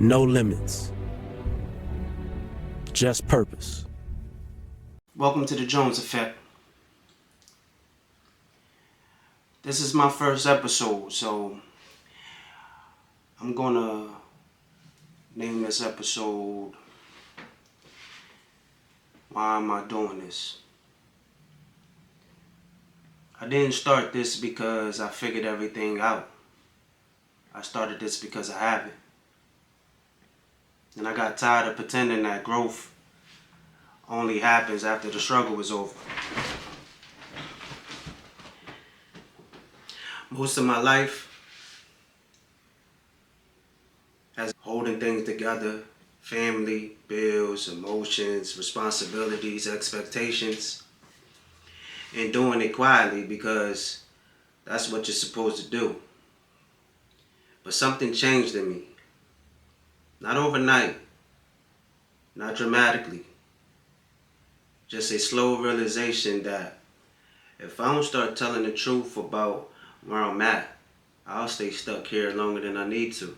No limits. Just purpose. Welcome to the Jones Effect. This is my first episode, so I'm gonna name this episode Why Am I Doing This? I didn't start this because I figured everything out. I started this because I haven't. And I got tired of pretending that growth only happens after the struggle is over. Most of my life has holding things together, family, bills, emotions, responsibilities, expectations, and doing it quietly because that's what you're supposed to do. But something changed in me. Not overnight, not dramatically. Just a slow realization that if I don't start telling the truth about where I'm at, I'll stay stuck here longer than I need to.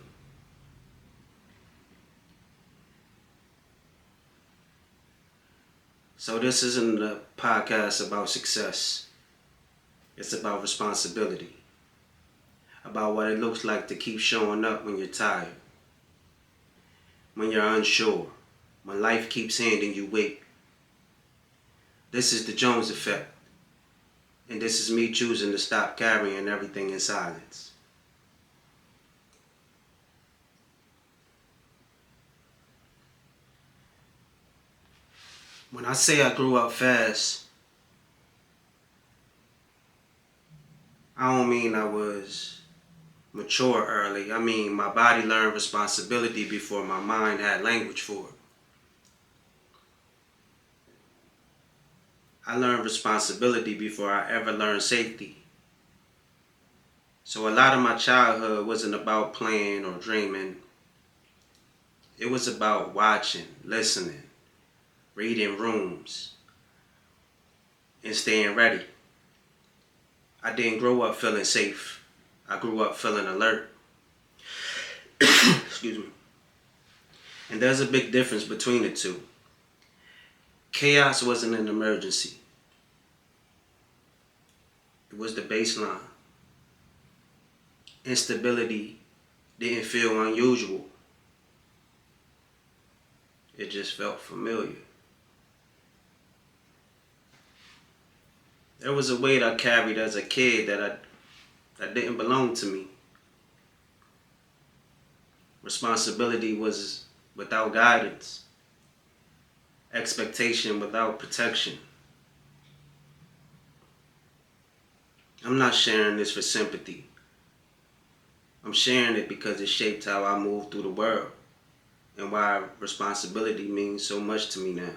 So this isn't a podcast about success. It's about responsibility. About what it looks like to keep showing up when you're tired. When you're unsure. When life keeps handing you weight. This is the Jones Effect. And this is me choosing to stop carrying everything in silence. When I say I grew up fast, I don't mean I was mature early. I mean my body learned responsibility before my mind had language for it. I learned responsibility before I ever learned safety. So a lot of my childhood wasn't about playing or dreaming. It was about watching, listening, reading rooms, and staying ready. I didn't grow up feeling safe. I grew up feeling alert. Excuse me. And there's a big difference between the two. Chaos wasn't an emergency. It was the baseline. Instability didn't feel unusual. It just felt familiar. There was a weight I carried as a kid that didn't belong to me. Responsibility was without guidance. Expectation without protection. I'm not sharing this for sympathy. I'm sharing it because it shaped how I move through the world and why responsibility means so much to me now.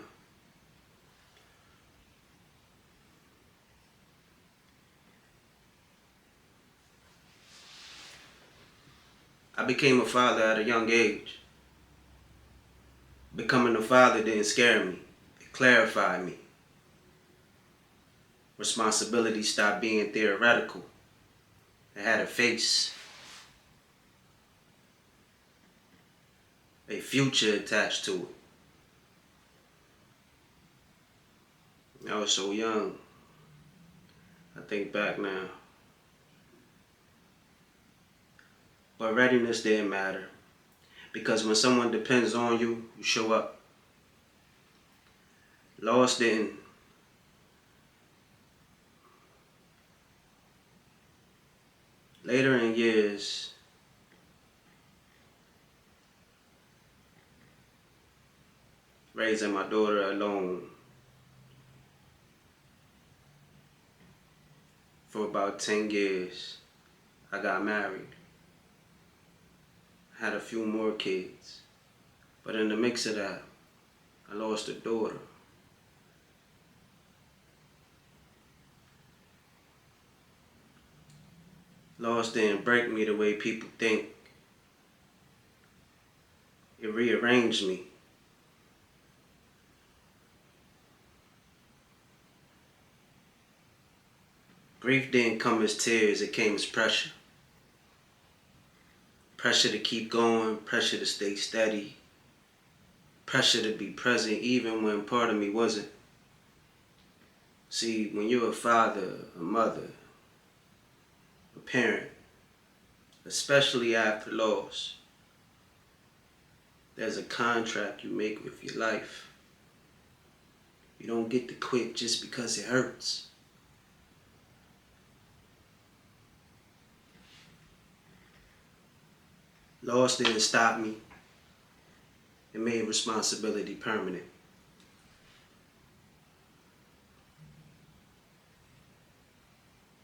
I became a father at a young age. Becoming a father didn't scare me. It clarified me. Responsibility stopped being theoretical. It had a face. A future attached to it. I was so young. I think back now. But readiness didn't matter. Because when someone depends on you, you show up. Loss didn't. Later in years, raising my daughter alone for about 10 years, I got married. Had a few more kids. But in the mix of that, I lost a daughter. Loss didn't break me the way people think. It rearranged me. Grief didn't come as tears, it came as pressure. Pressure to keep going, pressure to stay steady, pressure to be present even when part of me wasn't. See, when you're a father, a mother, a parent, especially after loss, there's a contract you make with your life. You don't get to quit just because it hurts. Loss didn't stop me. It made responsibility permanent.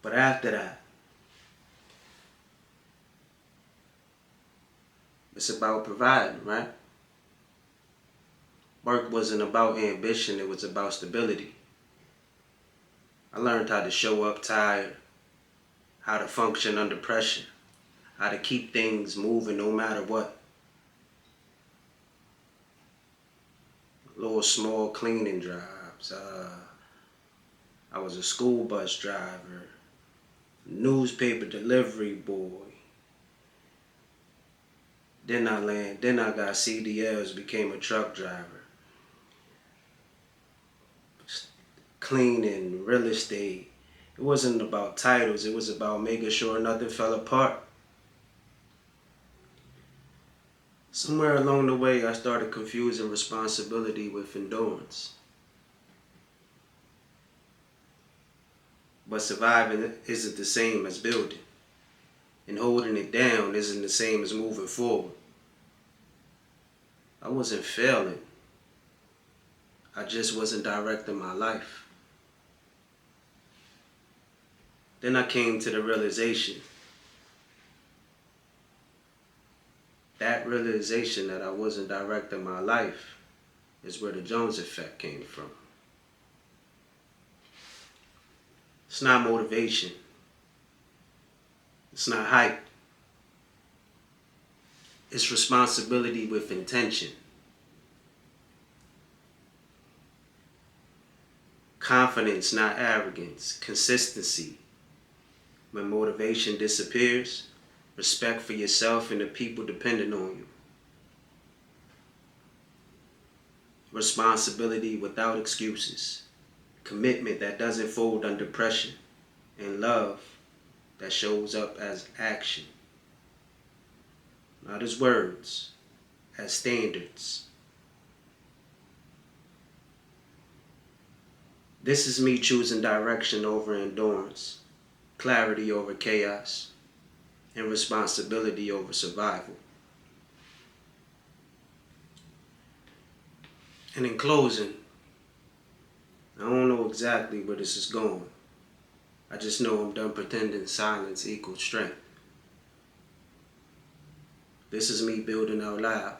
But after that, it's about providing, right? Work wasn't about ambition, it was about stability. I learned how to show up tired, how to function under pressure, how to keep things moving no matter what. Little small cleaning jobs. I was a school bus driver, newspaper delivery boy. Then I got CDLs, became a truck driver. Cleaning, real estate. It wasn't about titles, it was about making sure nothing fell apart. Somewhere along the way, I started confusing responsibility with endurance. But surviving isn't the same as building. And holding it down isn't the same as moving forward. I wasn't failing. I just wasn't directing my life. Then I came to the realization. That realization that I wasn't directing my life is where the Jones effect came from. It's not motivation. It's not hype. It's responsibility with intention. Confidence, not arrogance. Consistency. When motivation disappears, respect for yourself and the people depending on you. Responsibility without excuses. Commitment that doesn't fold under pressure. And love that shows up as action. Not as words, as standards. This is me choosing direction over endurance, clarity over chaos, and responsibility over survival. And in closing, I don't know exactly where this is going. I just know I'm done pretending silence equals strength. This is me building out loud.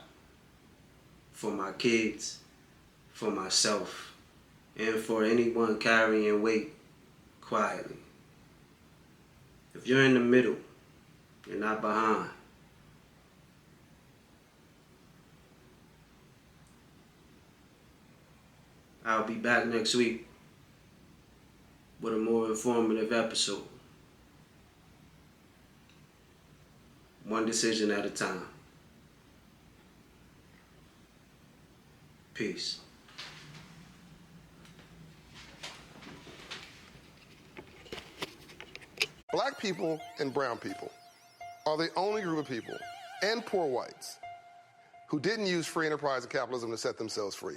For my kids, for myself, and for anyone carrying weight quietly. If you're in the middle, you're not behind. I'll be back next week with a more informative episode. One decision at a time. Peace. Black people and brown people are the only group of people, and poor whites, who didn't use free enterprise and capitalism to set themselves free.